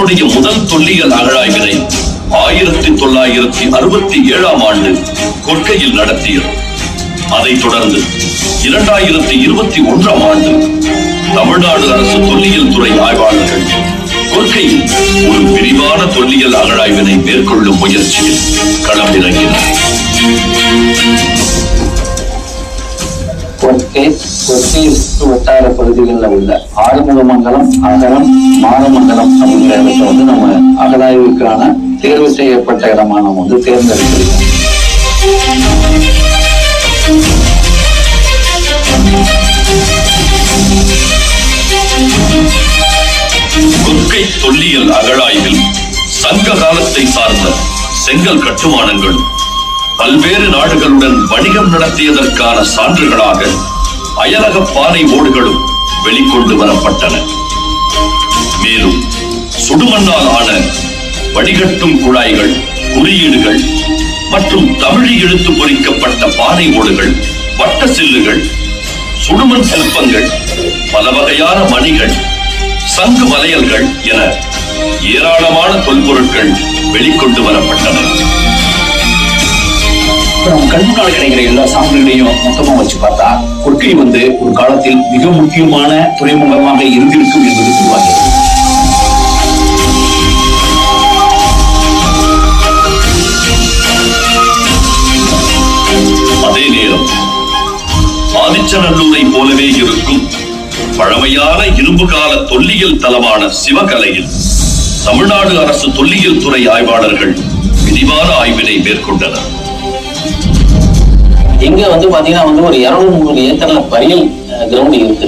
தன்னுடைய முதல் தொல்லியல் அகழாய்வினை 1967ஆம் ஆண்டு கொற்கையில் நடத்தியது. அதைத் தொடர்ந்து 2021ஆம் ஆண்டு தமிழ்நாடு அரசு தொல்லியல் துறை ஆய்வாளர்கள் கொற்கையில் ஒரு விரிவான தொல்லியல் அகழாய்வினை மேற்கொள்ளும் முயற்சியில் களமிறங்கினர். கொற்கை வட்டார பகுதிகளில் உள்ள ஆறுமுகமங்கலம், அகரம், மாரமங்கலம் அப்படிங்கிற இடத்தை நம்ம அகழாய்வுக்கான தேர்வு செய்யப்பட்ட இடமா நம்ம தேர்ந்தெடுத்திருக்கோம். கொற்கை தொல்லியல் அகழாய்வில் சங்க காலத்தை சார்ந்த செங்கல் கட்டுமானங்களும் பல்வேறு நாடுகளுடன் வணிகம் நடத்தியதற்கான சான்றுகளாக அயலக பானை ஓடுகளும் வெளிக்கொண்டு வரப்பட்டன. மேலும் சுடுமண்ணால் ஆன வடிகட்டும் குழாய்கள், குறியீடுகள் மற்றும் தமிழி எழுத்து பொறிக்கப்பட்ட பானை ஓடுகள், வட்ட சில்லுகள், சுடுமண் சிற்பங்கள், பல வகையான மணிகள், சங்கு வளையல்கள் என ஏராளமான தொல்பொருட்கள் வெளிக்கொண்டு வரப்பட்டன. நம்ம கல்முனால் கிடைக்கிற எல்லா சான்றுகளையும் மொத்தமா வச்சு பார்த்தா கொற்கை ஒரு காலத்தில் மிக முக்கியமான துறைமுகமாக இருந்திருக்கும் என்பது சொல்வார்கள். அதே நேரம் ஆதிச்சநல்லூரை போலவே இருக்கும் பழமையான இரும்பு கால தொல்லியல் தலமான சிவகலையில் தமிழ்நாடு அரசு தொல்லியல் துறை ஆய்வாளர்கள் விரிவான ஆய்வினை மேற்கொண்டனர். இங்க பாத்தீங்கன்னா ஒரு 200 ஏக்கர்ல பரியல் கிரவுண்ட் இருக்கு.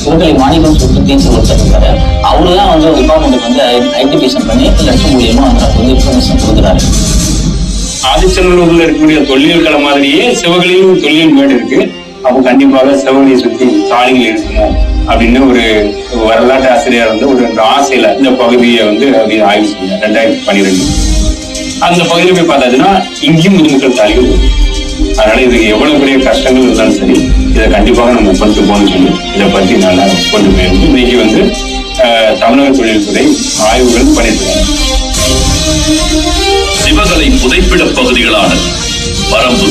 சிவகலை மாநிலம் சுற்றுத்தின்னு ஒருத்தர் இருக்காரு. அவருதான் டிபார்ட்மெண்ட்டுக்கு ஐடென்டிஃபிகேஷன் பண்ணி லட்சம் மூலியமா இன்ஃபர்மேஷன் கொடுக்குறாரு. ஆதிச்சநல்லூர்ல இருக்கக்கூடிய தொல்லியல் களம் மாதிரியே சிவகலையும் தொல்லியல் மேடு இருக்கு. அப்போ கண்டிப்பாக சிவகலையை சுற்றி சாலைகள் இருக்கணும் அப்படின்னு ஒரு வரலாற்று ஆசிரியர் ஒரு ஆசையில இந்த பகுதியை ஆய்வு செஞ்சார் 2012. அந்த பகுதியில் போய் பார்த்தாச்சுன்னா இங்கேயும் முதுமக்கள் சாலைகள் இருக்கு. அதனால இதுக்கு எவ்வளவு பெரிய கஷ்டங்கள் இருந்தாலும் சரி, இதை கண்டிப்பாக நம்ம கொண்டு போகணும்னு சொல்லி இதை பற்றி நல்லா கொண்டு போயிருந்து இன்னைக்கு தமிழக தொழில்துறை ஆய்வுகள் பண்ணியிருக்காங்க. சிவகலை புதைப்பிட பகுதிகளான பரம்பு,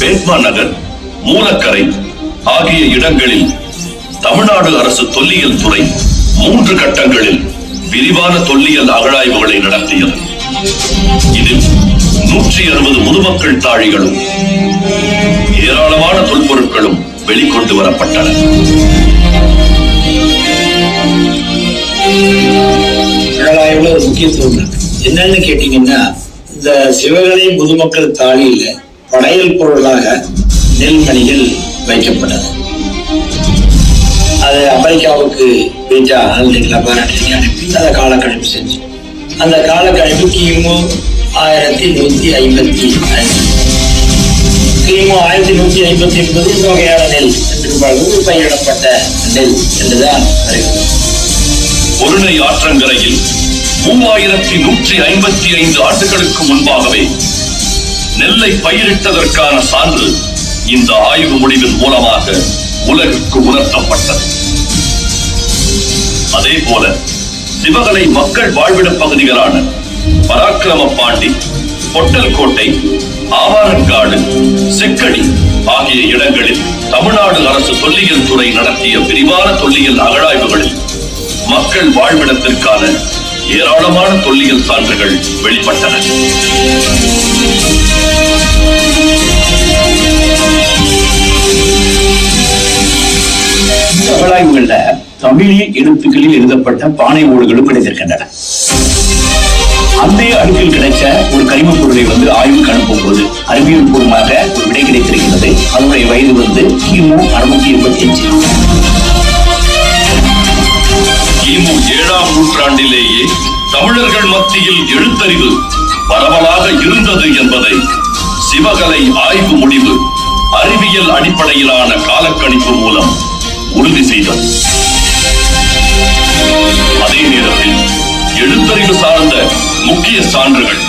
பேட்மா நகர், மூலக்கரை ஆகிய இடங்களில் தமிழ்நாடு அரசு தொல்லியல் துறை 3 கட்டங்களில் விரிவான தொல்லியல் அகழாய்வுகளை நடத்தியது. இதில் 160 முதுமக்கள் தாழிகளும் ஏராளமான தொல்பொருட்களும் வெளிக்கொண்டு வரப்பட்டன. அகழாய்வுல ஒரு முக்கியத்துவம் இருக்கு. என்னன்னு கேட்டீங்கன்னா, இந்த சிவகலை முதுமக்கள் தாழியில படையல் பொருளாக நெல்மணிகள் வைக்கப்பட்டது. அது அமெரிக்காவுக்கு பீட்டா லெபார்டரிக்கு அனுப்பி அதை காலக்கணிப்பு செஞ்சு, அந்த காலக்கணிப்பு கிமு 1155, கிமு 1159 இந்த வகையான நெல் என்று பயிரிடப்பட்ட நெல் என்றுதான் வருகிறது. பொருணை ஆற்றங்கரையில் 3155 ஆண்டுகளுக்கு முன்பாகவே நெல்லை பயிரிட்டதற்கான சான்று இந்த ஆய்வு முடிவின் மூலமாக உலகுக்கு உணர்த்தப்பட்டது. அதே போல சிவகலை மக்கள் வாழ்விட பகுதிகளான பராக்கிரம பாண்டி, பொட்டல்கோட்டை, ஆவாரங்காடு, செக்கடி ஆகிய இடங்களில் தமிழ்நாடு அரசு தொல்லியல் துறை நடத்திய விரிவான தொல்லியல் அகழாய்வுகளில் மக்கள் வாழ்விடத்திற்கான ஏராளமான தொல்லியல் சான்றுகள் வெளிப்பட்டன. அகழாய்வுகள்ல தமிழில் எழுத்துக்களில் எழுதப்பட்ட பானை ஓடுகளும் கிடைத்திருக்கின்றன. அந்த அடுக்கில் கிடைச்ச ஒரு கரிம பொருளை ஆய்வுக்கு அனுப்பும் போது அறிவியல் பூர்வமாக ஒரு விடை கிடைத்திருக்கிறது. அதனுடைய வயது கிமு 685. கிமு 7ஆம் நூற்றாண்டிலேயே தமிழர்கள் மத்தியில் எழுத்தறிவு பரவலாக இருந்தது என்பதை சிவகலை ஆய்வு முடிவு அறிவியல் அடிப்படையிலான காலக்கணிப்பு மூலம் உறுதி செய்தது. அதே நேரத்தில் எழுத்தறிவு சார்ந்த முக்கிய சான்றுகள்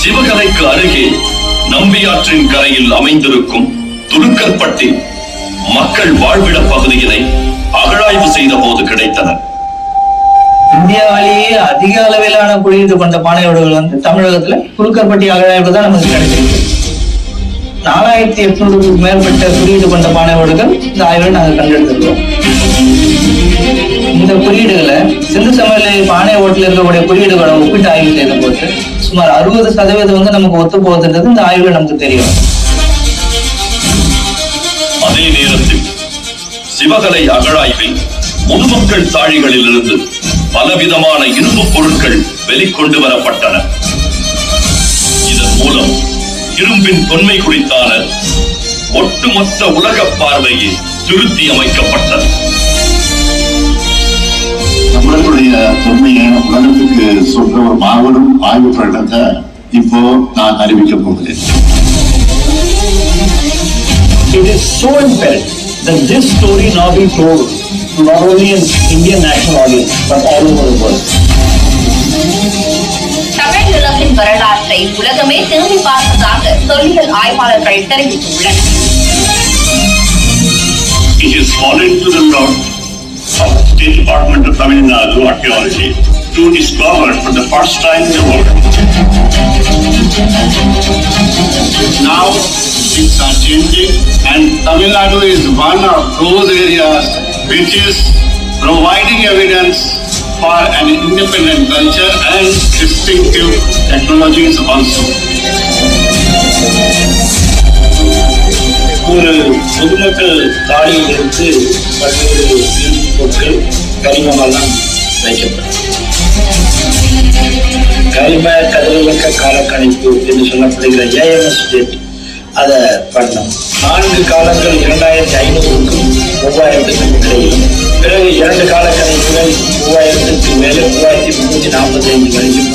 சிவகலைக்கு அருகே நம்பியாற்றின் கரையில் அமைந்திருக்கும் துலுக்கற்பட்டி மக்கள் வாழ்விட பகுதியினை அகழாய்வு செய்த போது கிடைத்தன. இந்தியாவிலேயே அதிக அளவிலான குறியீடு கொண்ட பானை ஓடுகள் வந்து தமிழகத்துல குறுக்கற்பட்டி அகழாய்வு தான் நமக்கு கிடைச்சிருக்கு. 4800க்கும் மேற்பட்ட குறியீடு கொண்ட பானை ஓடுகள் இந்த ஆய்வில் நாங்கள் கண்டெடுத்திருக்கோம். இந்த குறியீடுகளை சிந்து சமவெளி பானை ஓட்டில் இருக்கக்கூடிய குறியீடுகளை ஒப்பிட்டு ஆய்வு செய்த போது சுமார் 60% வந்து நமக்கு ஒத்து போகுதுன்றது இந்த ஆய்வுல நமக்கு தெரியும். அதே நேரத்தில் சிவகலை அகழாய்வில் பொதுமக்கள் தாழிகளில் இருந்து பலவிதமான இரும்பு பொருட்கள் வெளிக்கொண்டு வரப்பட்டன. இதன் மூலம் இரும்பின் தொன்மை குறித்தான ஒட்டுமொத்த உலக பார்வையை திருத்தி அமைக்கப்பட்டது. தமிழர்களுடைய தொன்மையை உலகத்துக்கு சொல்ற ஒரு மாபெரும் ஆய்வு பயணத்தை இப்போ நான் அறிவிக்க போகிறேன். It is so imperative that this story now be told to not only an Indian national audience but all over the world. Tamil நிலத்தின் வரலாற்றை உலகமே திரும்பி பார்த்ததாக தொல்லியல் ஆய்வாளர்கள் தெரிவித்துள்ளனர். It is fallen to the lot of the State Department of Tamil Nadu Archaeology to discover for the first time in the world. Now things are changing and Tamil Nadu is one of those areas which is providing evidence for an independent culture and distinctive technologies also. ஒரு பொதுமக்கள் தாழியில் இருந்து பல்வேறு பொருட்கள் கரிமமெல்லாம் வைக்கப்படும். கரிம கதிரியக்க காலக்கணிப்பு என்று சொல்லப்படுகிற ஏஎம்எஸ் டேட் அதை பண்ணோம். 4 காலங்கள் 2500க்கும் 3000க்கும் இடையிலும், பிறகு 2 காலக்கணிப்புகள் 3000க்கு மேலே 3345 வரைக்கும்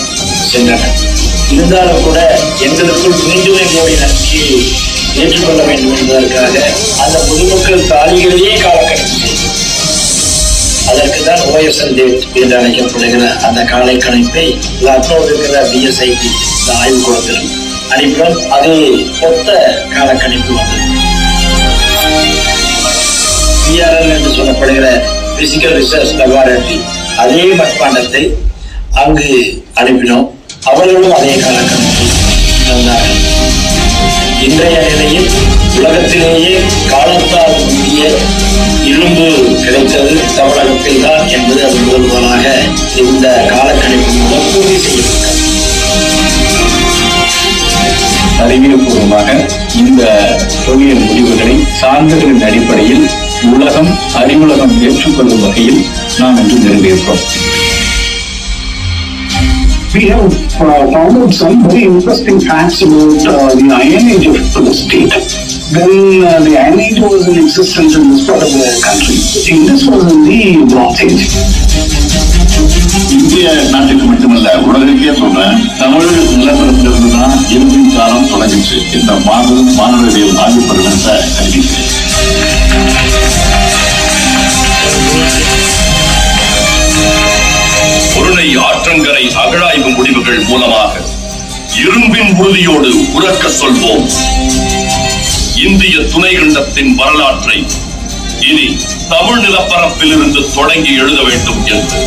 சென்றன. இருந்தாலும் கூட எங்களுக்குள் மீண்டும் கோடி நம்பிக்கையை ஏற்றுக்கொள்ள வேண்டும் என்பதற்காக அந்த பொதுமக்கள் தாழிகளையே காலக்கணிப்பு செய்யும். அதற்குதான் ஓஎஸ்எல் டேட் என்று அழைக்கப்படுகிற அந்த காலை கணிப்பை லக்னோவில் இருக்கிற பிஎஸ்ஐடி இந்த ஆய்வுக்கூடத்திலும் அனுப்பினோம். அதே மொத்த காலக்கணிப்பு வந்தது. பிஆர்எல் என்று சொல்லப்படுகிற பிசிக்கல் ரிசர்ச் லெபார்டரி அதே மட்பாண்டத்தை அங்கு அனுப்பினோம். அவர்களும் அதே காலக்கணிப்பை தந்தார்கள். இன்றைய நிலையில் உலகத்திலேயே காலத்தால் முந்திய இரும்பு கிடைத்தது தமிழகத்தில் தான் என்பது அது முதல்வராக இந்த காலக்கணிப்பு மூலம் உறுதி செய்யப்பட்டது. அறிவியல் பூர்வமாக இந்த தொழில் முடிவுகளை சான்றுகளின் அடிப்படையில் உலகம் அறிவுலகம் ஏற்றுக்கொள்ளும் வகையில் நாம் இன்று நிறுவியிருக்கிறோம். We have found out some very interesting facts about the Iron Age of the state. When the Iron Age was in existence in this part of the country, Indus was in the Bronze Age. இந்திய நாட்டுக்கு மட்டுமல்ல உலகத்துக்கே சொல்றேன், தமிழ் நிலப்பரப்பிலிருந்து தான் இரும்பின் காலம் தொடங்கிச்சு. இந்த மாணவர்கள் ஆய்வு பருவத்தை அறிவிக்கிறேன். பொருணை ஆற்றங்கரை அகழாய்வு முடிவுகள் மூலமாக இரும்பின் உறுதியோடு உறக்க சொல்வோம். இந்திய துணைக்கண்டத்தின் வரலாற்றை இனி தமிழ் நிலப்பரப்பில் இருந்து தொடங்கி எழுத வேண்டும் என்று